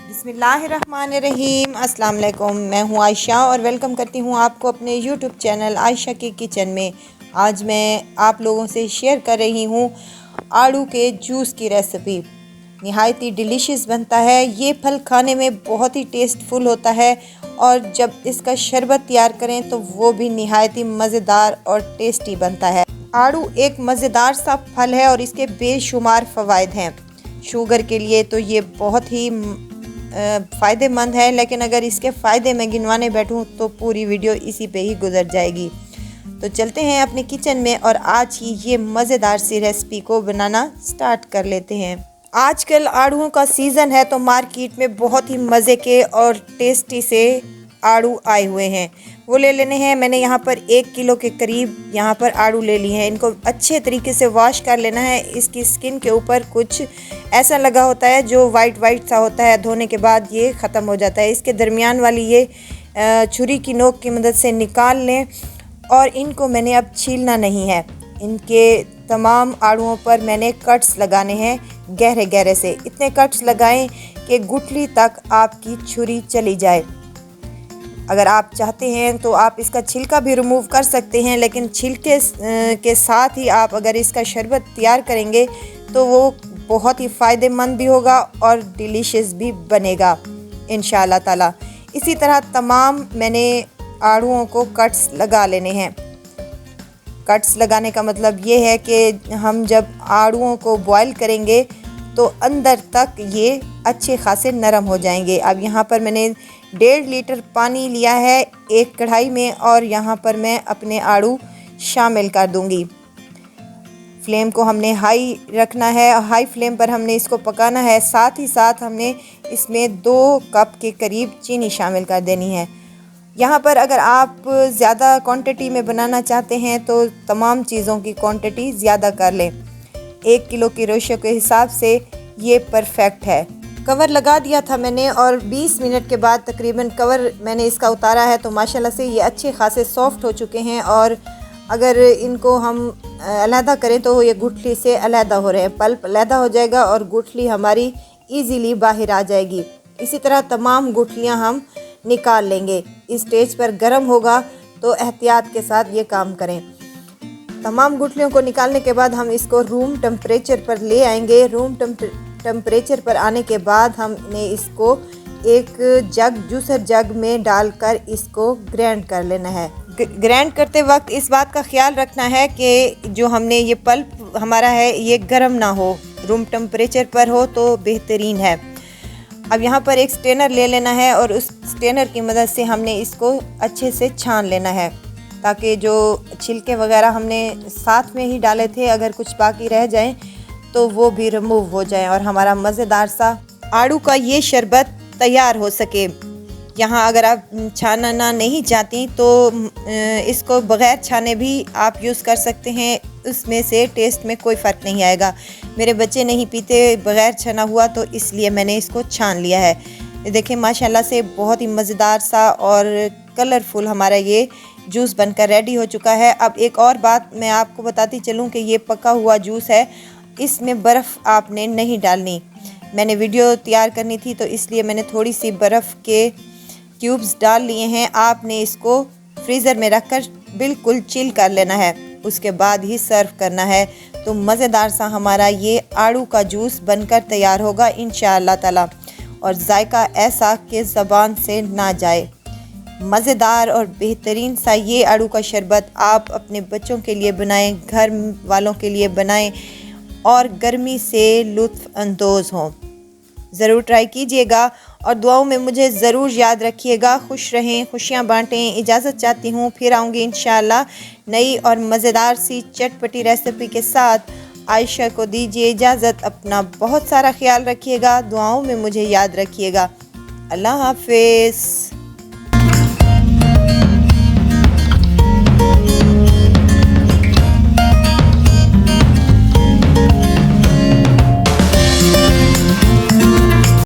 बिस्मिल्लाहिर्रहमानिर्रहीम। अस्सलाम वालेकुम। मैं हूँ आयशा और वेलकम करती हूँ आपको अपने यूट्यूब चैनल आयशा के किचन में। आज मैं आप लोगों से शेयर कर रही हूँ आड़ू के जूस की रेसिपी। नहायत ही डिलीशियस बनता है। ये फल खाने में बहुत ही टेस्टफुल होता है और जब इसका शरबत तैयार करें तो वो भी नहायत ही मज़ेदार और टेस्टी बनता है। आड़ू एक मज़ेदार सा फल है और इसके बेशुमार फ़वाइद हैं। शुगर के लिए तो ये बहुत ही फ़ायदेमंद है, लेकिन अगर इसके फ़ायदे मैं गिनवाने बैठूं तो पूरी वीडियो इसी पे ही गुजर जाएगी। तो चलते हैं अपने किचन में और आज ही ये मज़ेदार सी रेसिपी को बनाना स्टार्ट कर लेते हैं। आजकल आड़ूओं का सीज़न है तो मार्केट में बहुत ही मज़े के और टेस्टी से आड़ू आए हुए हैं। वो ले लेने हैं। मैंने यहाँ पर 1 किलो के करीब यहाँ पर आड़ू ले लिए हैं। इनको अच्छे तरीके से वॉश कर लेना है। इसकी स्किन के ऊपर कुछ ऐसा लगा होता है जो वाइट सा होता है, धोने के बाद ये ख़त्म हो जाता है। इसके दरमियान वाली ये छुरी की नोक की मदद से निकाल लें और इनको मैंने अब छीलना नहीं है। इनके तमाम आड़ूओं पर मैंने कट्स लगाने हैं गहरे से। इतने कट्स लगाएं कि गुठली तक आपकी छुरी चली जाए। अगर आप चाहते हैं तो आप इसका छिलका भी रिमूव कर सकते हैं, लेकिन छिलके के साथ ही आप अगर इसका शरबत तैयार करेंगे तो वो बहुत ही फ़ायदेमंद भी होगा और डिलीशियस भी बनेगा इंशाअल्लाह ताला। इसी तरह तमाम मैंने आड़ूओं को कट्स लगा लेने हैं। कट्स लगाने का मतलब ये है कि हम जब आड़ूओं को बॉईल करेंगे तो अंदर तक ये अच्छे खासे नरम हो जाएंगे। अब यहाँ पर मैंने 1.5 लीटर पानी लिया है एक कढ़ाई में और यहाँ पर मैं अपने आड़ू शामिल कर दूँगी। फ्लेम को हमने हाई रखना है। हाई फ्लेम पर हमने इसको पकाना है। साथ ही साथ हमने इसमें 2 कप के करीब चीनी शामिल कर देनी है। यहाँ पर अगर आप ज़्यादा क्वांटिटी में बनाना चाहते हैं तो तमाम चीज़ों की क्वांटिटी ज़्यादा कर लें। 1 किलो की रेशो के हिसाब से ये परफेक्ट है। कवर लगा दिया था मैंने और 20 मिनट के बाद तकरीबन कवर मैंने इसका उतारा है तो माशाल्लाह से ये अच्छे खासे सॉफ्ट हो चुके हैं। और अगर इनको हम अलहदा करें तो ये गुठली से अलहदा हो रहे हैं। पल्प अलहदा हो जाएगा और गुठली हमारी इजीली बाहर आ जाएगी। इसी तरह तमाम गुठलियाँ हम निकाल लेंगे। इस स्टेज पर गर्म होगा तो एहतियात के साथ ये काम करें। तमाम गुठलियों को निकालने के बाद हम इसको रूम टेम्परेचर पर ले आएंगे। रूम टेम्परेचर पर आने के बाद हमने इसको एक जूसर जग में डालकर इसको ग्राइंड कर लेना है। ग्राइंड करते वक्त इस बात का ख्याल रखना है कि जो हमने ये पल्प हमारा है ये गर्म ना हो, रूम टेम्परेचर पर हो तो बेहतरीन है। अब यहाँ पर एक स्ट्रेनर ले लेना है और उस स्ट्रेनर की मदद से हमने इसको अच्छे से छान लेना है ताकि जो छिलके वगैरह हमने साथ में ही डाले थे अगर कुछ बाकी रह जाएं तो वो भी रिमूव हो जाएं और हमारा मज़ेदार सा आड़ू का ये शरबत तैयार हो सके। यहाँ अगर आप छानना नहीं चाहती तो इसको बग़ैर छाने भी आप यूज़ कर सकते हैं। उसमें से टेस्ट में कोई फ़र्क नहीं आएगा। मेरे बच्चे नहीं पीते बग़ैर छना हुआ तो इसलिए मैंने इसको छान लिया है। देखें माशाल्लाह से बहुत ही मज़ेदार सा और कलरफुल हमारा ये जूस बनकर रेडी हो चुका है। अब एक और बात मैं आपको बताती चलूँ कि ये पका हुआ जूस है, इसमें बर्फ़ आपने नहीं डालनी। मैंने वीडियो तैयार करनी थी तो इसलिए मैंने थोड़ी सी बर्फ़ के क्यूब्स डाल लिए हैं। आपने इसको फ्रीज़र में रखकर बिल्कुल चिल कर लेना है, उसके बाद ही सर्व करना है। तो मज़ेदार सा हमारा ये आड़ू का जूस बनकर तैयार होगा इंशाअल्लाह ताला और जायका ऐसा कि ज़बान से ना जाए। मज़ेदार और बेहतरीन सा ये आड़ू का शरबत आप अपने बच्चों के लिए बनाएं, घर वालों के लिए बनाएं और गर्मी से लुत्फ़ अंदोज़ हों। ज़रूर ट्राई कीजिएगा और दुआओं में मुझे ज़रूर याद रखिएगा। खुश रहें, खुशियाँ बांटें। इजाज़त चाहती हूँ, फिर आऊँगी इंशाअल्लाह नई और मज़ेदार सी चटपटी रेसिपी के साथ। आयशा को दीजिए इजाज़त। अपना बहुत सारा ख्याल रखिएगा, दुआओं में मुझे याद रखिएगा। अल्लाह हाफ़िज़।